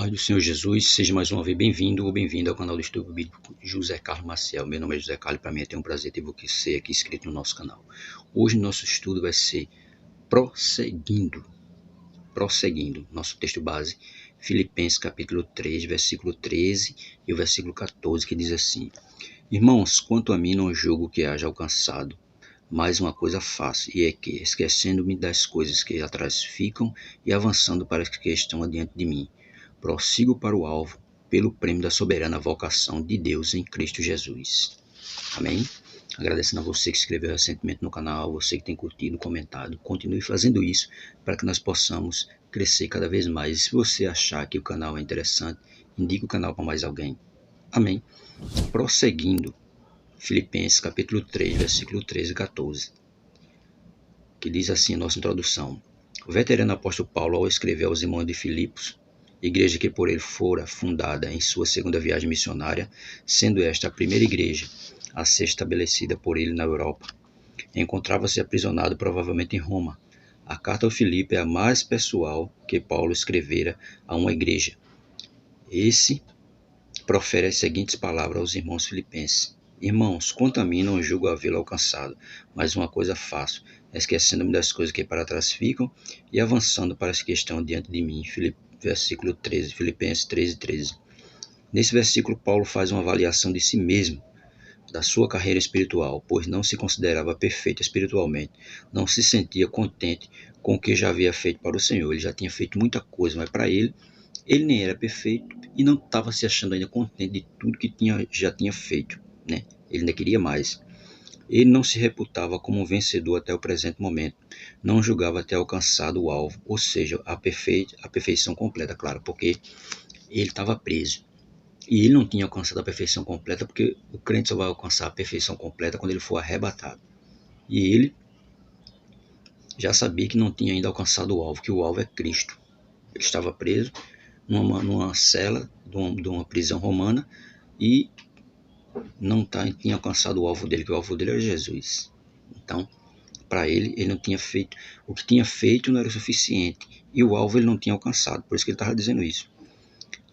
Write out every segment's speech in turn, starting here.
Paz do Senhor Jesus, seja mais uma vez bem-vindo ou bem-vinda ao canal do Estudo Bíblico José Carlos Maciel. Meu nome é José Carlos e para mim é um prazer ter você aqui inscrito no nosso canal. Hoje nosso estudo vai ser prosseguindo. Nosso texto base, Filipenses capítulo 3, versículo 13 e o versículo 14, que diz assim: Irmãos, quanto a mim não julgo que haja alcançado, mas uma coisa faço, e é que, esquecendo-me das coisas que atrás ficam e avançando para as que estão adiante de mim, prossigo para o alvo, pelo prêmio da soberana vocação de Deus em Cristo Jesus. Amém? Agradecendo a você que se inscreveu recentemente no canal, você que tem curtido, comentado, continue fazendo isso para que nós possamos crescer cada vez mais. E se você achar que o canal é interessante, indique o canal para mais alguém. Amém? Prosseguindo, Filipenses capítulo 3, versículo 13 e 14, que diz assim a nossa introdução. O veterano apóstolo Paulo, ao escrever aos irmãos de Filipos, igreja que por ele fora fundada em sua segunda viagem missionária, sendo esta a primeira igreja a ser estabelecida por ele na Europa, encontrava-se aprisionado provavelmente em Roma. A carta ao Filipe é a mais pessoal que Paulo escrevera a uma igreja. Esse profere as seguintes palavras aos irmãos filipenses: Irmãos, quanto a mim não julgo havê-lo alcançado, mas uma coisa faço, esquecendo-me das coisas que para trás ficam e avançando para as que estão diante de mim. Versículo 13, Filipenses 13, 13. Nesse versículo, Paulo faz uma avaliação de si mesmo, da sua carreira espiritual, pois não se considerava perfeito espiritualmente, não se sentia contente com o que já havia feito para o Senhor. Ele já tinha feito muita coisa, mas para ele nem era perfeito e não estava se achando ainda contente de tudo que já tinha feito, né? Ele ainda queria mais. Ele não se reputava como um vencedor até o presente momento, não julgava ter alcançado o alvo, ou seja, a perfeição completa, claro, porque ele estava preso. E ele não tinha alcançado a perfeição completa, porque o crente só vai alcançar a perfeição completa quando ele for arrebatado. E ele já sabia que não tinha ainda alcançado o alvo, que o alvo é Cristo. Ele estava preso numa cela de uma prisão romana e não tinha alcançado o alvo dele, que o alvo dele era Jesus. Então, para ele não tinha feito, o que tinha feito não era o suficiente, e o alvo ele não tinha alcançado, por isso que ele estava dizendo isso.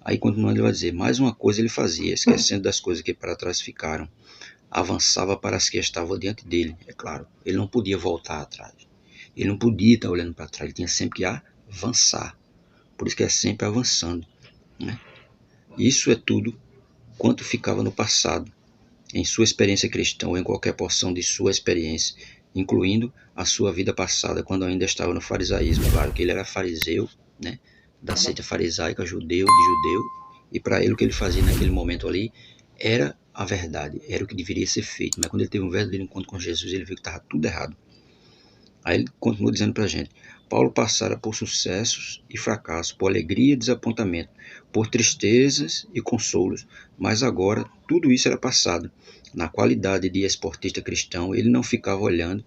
Aí continuando ele vai dizer, mais uma coisa ele fazia, esquecendo das coisas que para trás ficaram, avançava para as que estavam diante dele, é claro, ele não podia voltar atrás, ele não podia estar olhando para trás, ele tinha sempre que avançar, por isso que é sempre avançando, né? Isso é tudo quanto ficava no passado, em sua experiência cristã ou em qualquer porção de sua experiência, incluindo a sua vida passada, quando ainda estava no farisaísmo. Claro que ele era fariseu, né, da seita farisaica, judeu, e para ele o que ele fazia naquele momento ali era a verdade, era o que deveria ser feito. Mas quando ele teve um verdadeiro encontro com Jesus, ele viu que estava tudo errado. Aí ele continua dizendo para a gente, Paulo passara por sucessos e fracassos, por alegria e desapontamento, por tristezas e consolos, mas agora tudo isso era passado. Na qualidade de esportista cristão, ele não ficava olhando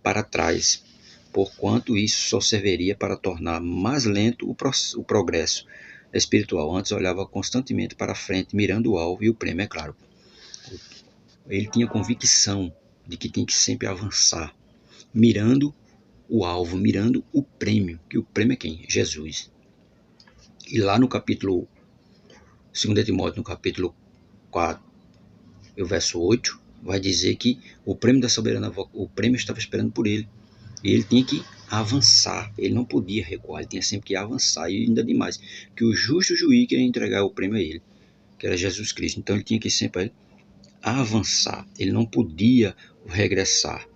para trás, porquanto isso só serviria para tornar mais lento o progresso espiritual. Antes olhava constantemente para frente, mirando o alvo e o prêmio, é claro. Ele tinha convicção de que tinha que sempre avançar, mirando o alvo, mirando o prêmio, que o prêmio é quem? Jesus. E lá no capítulo 2 Timóteo, no capítulo 4, o verso 8, vai dizer que o prêmio da soberana, o prêmio estava esperando por ele. E ele tinha que avançar, ele não podia recuar, ele tinha sempre que avançar. E ainda demais, que o justo juiz queria entregar o prêmio a ele, que era Jesus Cristo. Então ele tinha que sempre avançar, ele não podia regressar.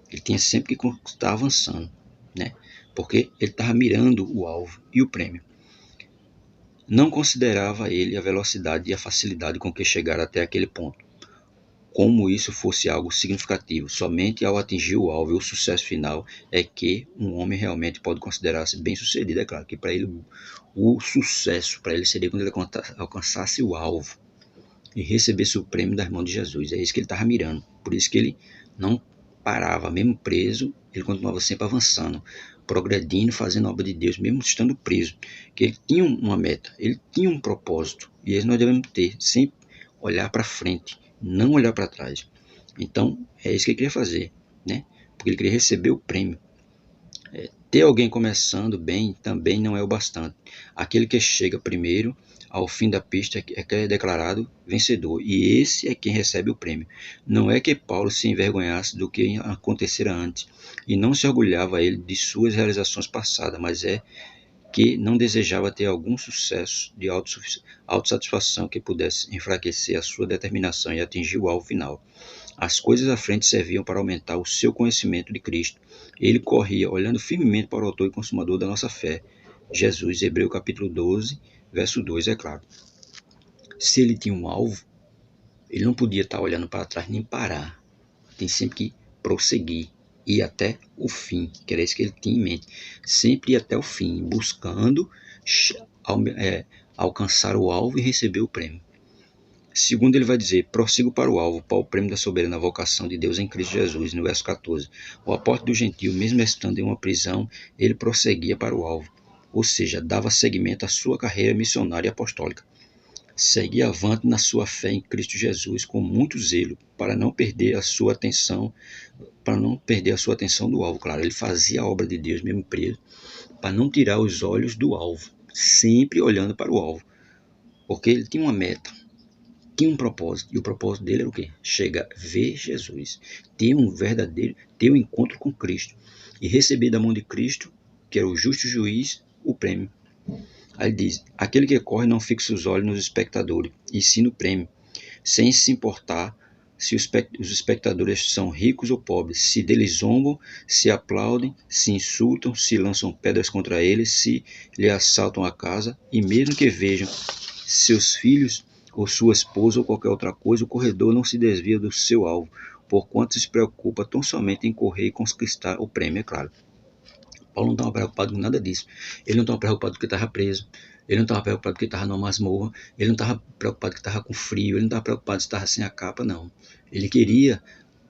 Ele tinha sempre que estar avançando, né? Porque ele estava mirando o alvo e o prêmio. Não considerava ele a velocidade e a facilidade com que chegara até aquele ponto, como isso fosse algo significativo. Somente ao atingir o alvo e o sucesso final é que um homem realmente pode considerar-se bem-sucedido. É claro que para ele o sucesso para ele seria quando ele alcançasse o alvo e recebesse o prêmio das mãos de Jesus. É isso que ele estava mirando. Por isso que ele não parava, mesmo preso, ele continuava sempre avançando, progredindo, fazendo a obra de Deus, mesmo estando preso, que ele tinha uma meta, ele tinha um propósito, e isso nós devemos ter, sempre olhar para frente, não olhar para trás. Então, é isso que ele queria fazer, né? Porque ele queria receber o prêmio, Ter alguém começando bem também não é o bastante. Aquele que chega primeiro ao fim da pista é que é declarado vencedor, e esse é quem recebe o prêmio. Não é que Paulo se envergonhasse do que acontecera antes, e não se orgulhava ele de suas realizações passadas, mas é que não desejava ter algum sucesso de autossatisfação que pudesse enfraquecer a sua determinação e atingir o alvo final. As coisas à frente serviam para aumentar o seu conhecimento de Cristo. Ele corria, olhando firmemente para o autor e consumador da nossa fé, Jesus. Hebreus capítulo 12, verso 2, é claro. Se ele tinha um alvo, ele não podia estar olhando para trás nem parar. Tem sempre que prosseguir, ir até o fim, que era isso que ele tinha em mente. Sempre ir até o fim, buscando alcançar o alvo e receber o prêmio. Segundo, ele vai dizer: prossigo para o alvo, para o prêmio da soberana vocação de Deus em Cristo Jesus, no verso 14. O apóstolo do gentio, mesmo estando em uma prisão, ele prosseguia para o alvo, ou seja, dava seguimento à sua carreira missionária e apostólica. Seguia avante na sua fé em Cristo Jesus com muito zelo, para não perder a sua atenção do alvo. Claro, ele fazia a obra de Deus mesmo preso, para não tirar os olhos do alvo, sempre olhando para o alvo, porque ele tinha uma meta, tinha um propósito, e o propósito dele era o quê? Chegar, ver Jesus, ter um encontro com Cristo, e receber da mão de Cristo, que era o justo juiz, o prêmio. Aí ele diz: aquele que corre não fixa os olhos nos espectadores, e sim no prêmio, sem se importar se os espectadores são ricos ou pobres, se deles zombam, se aplaudem, se insultam, se lançam pedras contra ele, se lhe assaltam a casa, e mesmo que vejam seus filhos ou sua esposa ou qualquer outra coisa, o corredor não se desvia do seu alvo, porquanto se preocupa tão somente em correr e conquistar o prêmio, é claro. Paulo não estava preocupado com nada disso. Ele não estava preocupado porque estava preso. Ele não estava preocupado porque estava numa masmorra. Ele não estava preocupado porque estava com frio. Ele não estava preocupado se estava sem a capa, não. Ele queria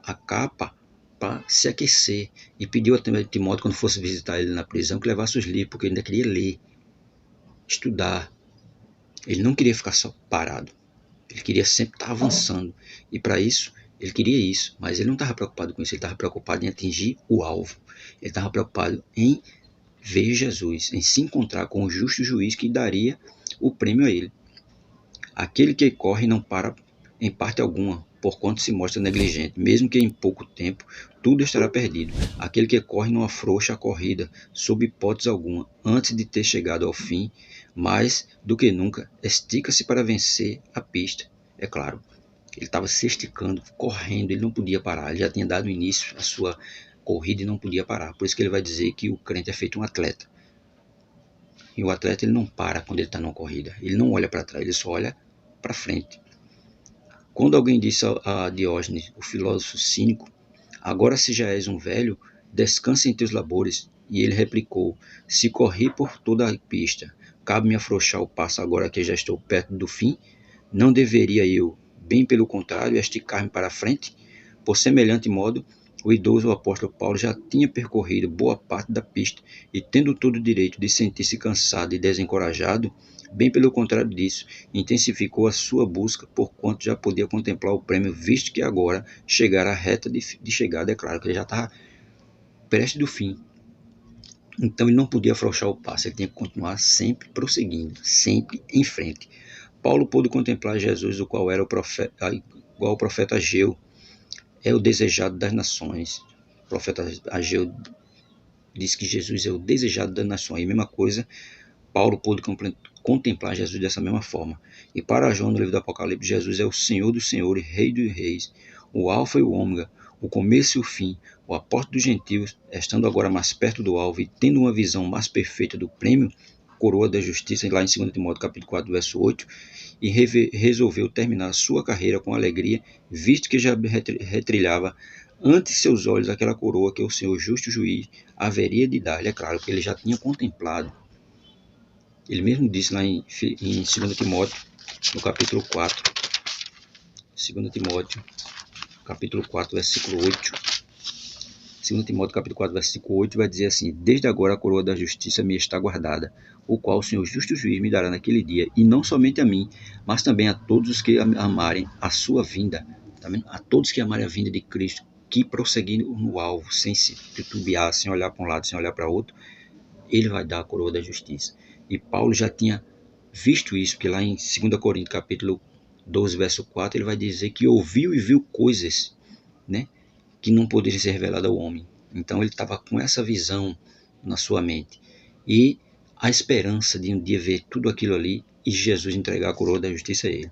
a capa para se aquecer. E pediu a Timóteo, quando fosse visitar ele na prisão, que levasse os livros, porque ele ainda queria ler, estudar. Ele não queria ficar só parado. Ele queria sempre estar avançando. E para isso, ele queria isso. Mas ele não estava preocupado com isso. Ele estava preocupado em atingir o alvo. Ele estava preocupado em ver Jesus, em se encontrar com o justo juiz que daria o prêmio a ele. Aquele que corre não para em parte alguma, porquanto se mostra negligente, mesmo que em pouco tempo tudo estará perdido. Aquele que corre não afrouxa a corrida, sob hipótese alguma, antes de ter chegado ao fim, mais do que nunca, estica-se para vencer a pista. É claro, ele estava se esticando, correndo, ele não podia parar, ele já tinha dado início à sua corrida e não podia parar. Por isso que ele vai dizer que o crente é feito um atleta. E o atleta, ele não para quando ele está numa corrida. Ele não olha para trás, ele só olha para frente. Quando alguém disse a Diógenes, o filósofo cínico: agora se já és um velho, descansa em teus labores. E ele replicou: se corri por toda a pista, cabe-me afrouxar o passo agora que já estou perto do fim? Não deveria eu, bem pelo contrário, esticar-me para a frente? Por semelhante modo, o idoso apóstolo Paulo já tinha percorrido boa parte da pista e, tendo todo o direito de sentir-se cansado e desencorajado, bem pelo contrário disso, intensificou a sua busca, porquanto já podia contemplar o prêmio, visto que agora chegara à reta de chegada. É claro que ele já estava prestes do fim. Então ele não podia afrouxar o passo, ele tinha que continuar sempre prosseguindo, sempre em frente. Paulo pôde contemplar Jesus, o qual era igual o profeta Ageu, é o desejado das nações. O profeta Ageu diz que Jesus é o desejado das nações. E a mesma coisa, Paulo pôde contemplar Jesus dessa mesma forma. E para João, no livro do Apocalipse, Jesus é o Senhor dos senhores, Rei dos reis, o Alfa e o Ômega, o começo e o fim, o apóstolo dos gentios, estando agora mais perto do alvo e tendo uma visão mais perfeita do prêmio, coroa da justiça, lá em 2 Timóteo capítulo 4, verso 8, e resolveu terminar sua carreira com alegria, visto que já retrilhava ante seus olhos aquela coroa que o Senhor justo juiz haveria de dar. É claro que ele já tinha contemplado. Ele mesmo disse lá em 2 Timóteo, no capítulo 4, 2 Timóteo, capítulo 4, versículo 8, 2 Timóteo capítulo 4, versículo 8, vai dizer assim: desde agora a coroa da justiça me está guardada, o qual o Senhor justo juiz me dará naquele dia, e não somente a mim, mas também a todos os que amarem a sua vinda. Tá vendo? A todos que amarem a vinda de Cristo, que prosseguindo no alvo, sem se titubear, sem olhar para um lado, sem olhar para outro, ele vai dar a coroa da justiça. E Paulo já tinha visto isso, porque lá em 2 Coríntios capítulo 12, verso 4, ele vai dizer que ouviu e viu coisas, né, que não poderiam ser reveladas ao homem. Então ele estava com essa visão na sua mente. E a esperança de um dia ver tudo aquilo ali e Jesus entregar a coroa da justiça a ele.